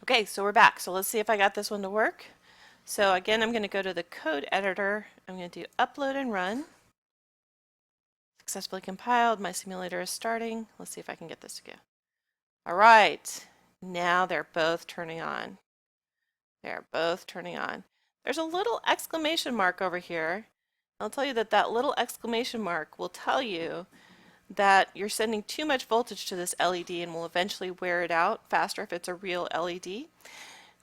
Okay, so we're back. So let's see if I got this one to work. So again, I'm going to go to the code editor. I'm going to do upload and run. Successfully compiled. My simulator is starting. Let's see if I can get this to go. All right, now they're both turning on. They're both turning on. There's a little exclamation mark over here. I'll tell you that that little exclamation mark will tell you that you're sending too much voltage to this LED and will eventually wear it out faster if it's a real LED.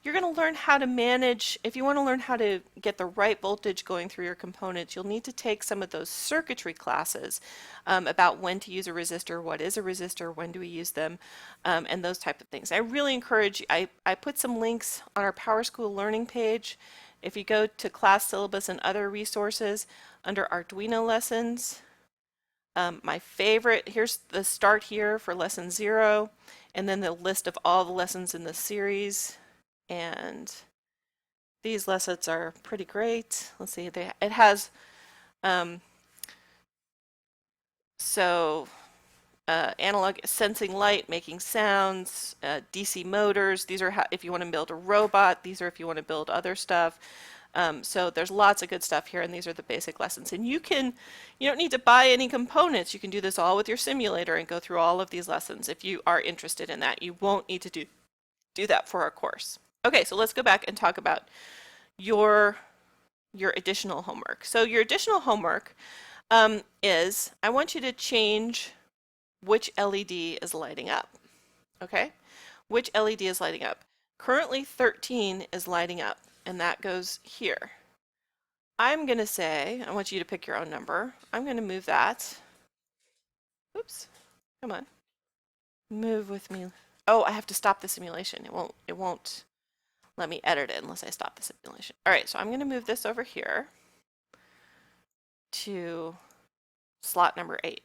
You're going to learn how to manage, if you want to learn how to get the right voltage going through your components, you'll need to take some of those circuitry classes about when to use a resistor, what is a resistor, when do we use them, and those type of things. I really encourage you, I put some links on our Power School learning page. If you go to class syllabus and other resources under Arduino lessons, my favorite, here's the start here for lesson 0, and then the list of all the lessons in the series. And these lessons are pretty great. Let's see, it has analog sensing light, making sounds, DC motors. These are how, if you want to build a robot. These are if you want to build other stuff. So there's lots of good stuff here, and these are the basic lessons. And you don't need to buy any components. You can do this all with your simulator and go through all of these lessons if you are interested in that. You won't need to do that for our course. Okay, so let's go back and talk about your additional homework. So your additional homework is I want you to change which LED is lighting up. Okay, which LED is lighting up? Currently 13 is lighting up, and that goes here. I'm going to say, I want you to pick your own number. I'm going to move that. Oops, come on. Move with me. Oh, I have to stop the simulation. It won't let me edit it unless I stop the simulation. All right, so I'm going to move this over here to slot number 8.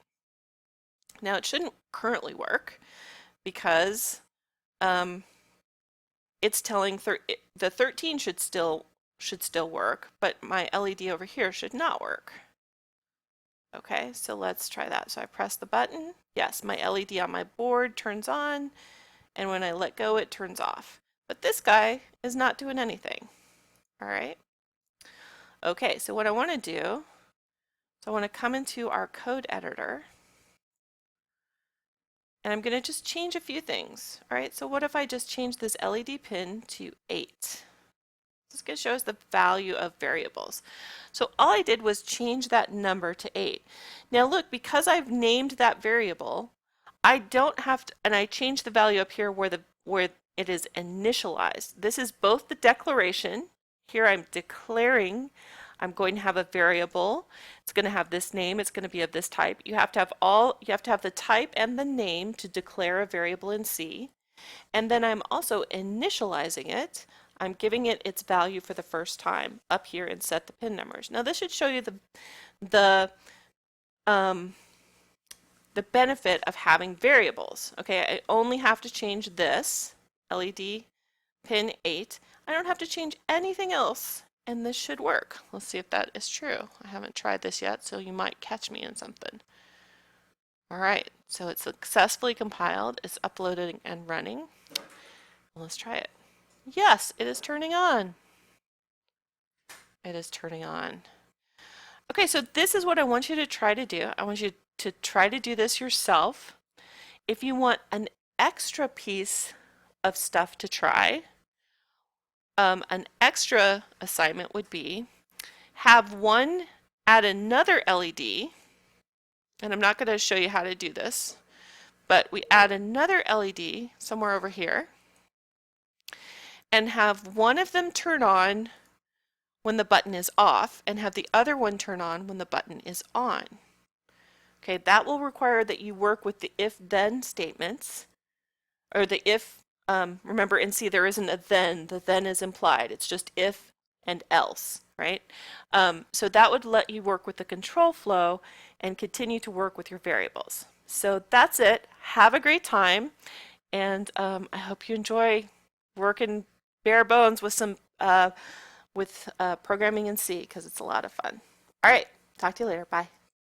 Now it shouldn't currently work because it's telling the 13 should still work, but my LED over here should not work. Okay, so let's try that. So I press the button. Yes, my LED on my board turns on, and when I let go, it turns off. But this guy is not doing anything. All right. Okay, so what I want to do, so I want to come into our code editor, and I'm going to just change a few things. All right, so what if I just change this LED pin to 8? This is going to show us the value of variables. So all I did was change that number to 8. Now look, because I've named that variable, I don't have to, and I changed the value up here where it is initialized. This is both the declaration. Here I'm declaring I'm going to have a variable. It's going to have this name. It's going to be of this type. You have to have the type and the name to declare a variable in C. And then I'm also initializing it. I'm giving it its value for the first time up here and set the pin numbers. Now this should show you the benefit of having variables. Okay, I only have to change this LED pin 8. I don't have to change anything else, and this should work. Let's see if that is true. I haven't tried this yet, so you might catch me in something. All right, so it's successfully compiled. It's uploaded and running. Let's try it. Yes, it is turning on. It is turning on. Okay, so this is what I want you to try to do. I want you to try to do this yourself. If you want an extra piece of stuff to try, an extra assignment would be add another LED, and I'm not going to show you how to do this, but we add another LED somewhere over here, and have one of them turn on when the button is off, and have the other one turn on when the button is on. Okay, that will require that you work with the if-then statements, or the if, remember in C there isn't a then, the then is implied, it's just if and else, right? So that would let you work with the control flow and continue to work with your variables. So that's it. Have a great time, and I hope you enjoy working bare bones with some programming in C, because it's a lot of fun. All right, talk to you later. Bye.